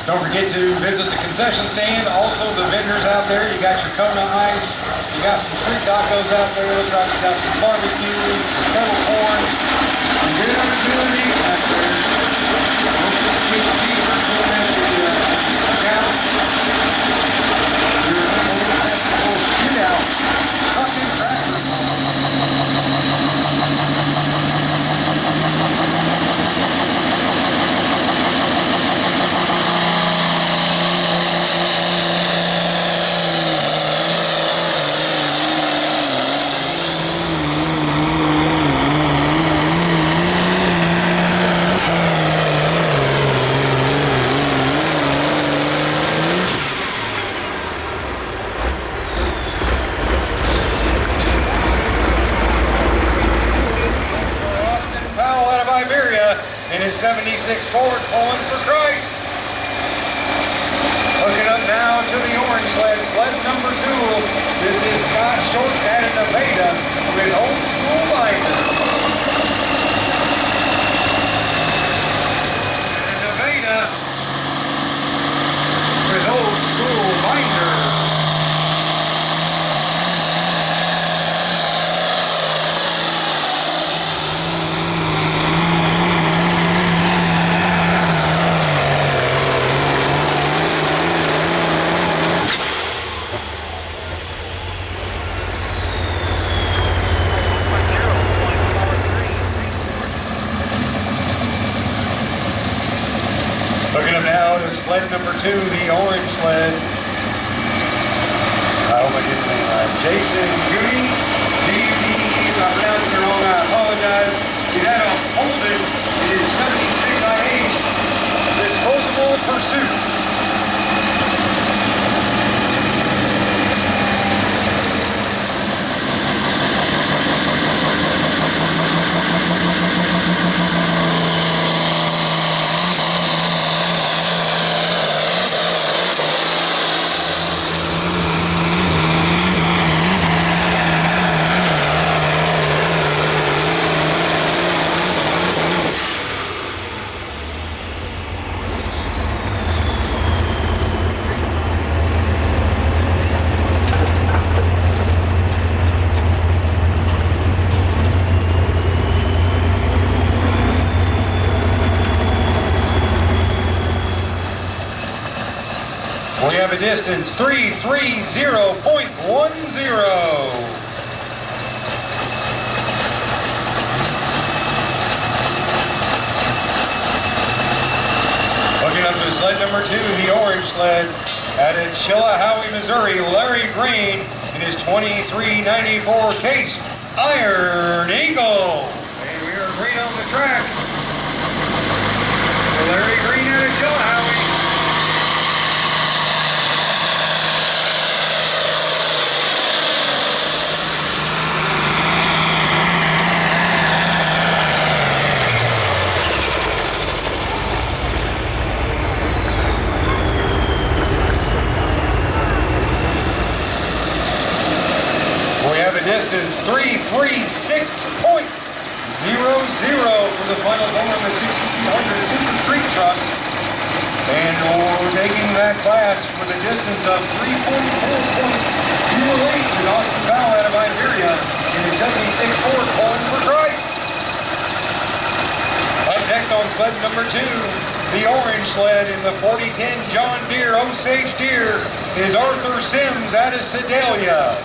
Don't forget to visit the concession stand. Also the vendors out there. You got your Kona Ice. You got some street tacos out there. Looks like you got some barbecue, some kettle corn. And you're going to do it out there. Don't forget to get your t-shirts on at the account. You're going to have to go shootout. Truck and tractor. In his 76 Ford, pulling for Christ. Hooking up now to the orange sled, sled number 2. This is Scott Short at a Nevada with Old School Binder. And a Nevada with Old School Binder. Looking up now to sled number 2, the orange sled. I hope I get the name right. Jason Goody. D-U-D-E. If I pronounced it wrong, I apologize. He had a Holden in his 76 IH Disposable Pursuit. We have a distance 330.10. Looking up to sled number 2, the orange sled, out of Chillicothe, Missouri, Larry Green in his 2394 case Iron Eagle. And we are green on the track. So Larry Green out of Chillicothe. Distance 336.00 for the final form of the 6200 Super Street Trucks. And we're taking that class for the distance of 344.08 is Austin Powell out of Iberia in the 76 Ford pulling for Christ. Up next on sled number 2, the orange sled in the 4010 John Deere Osage Deere is Arthur Sims out of Sedalia.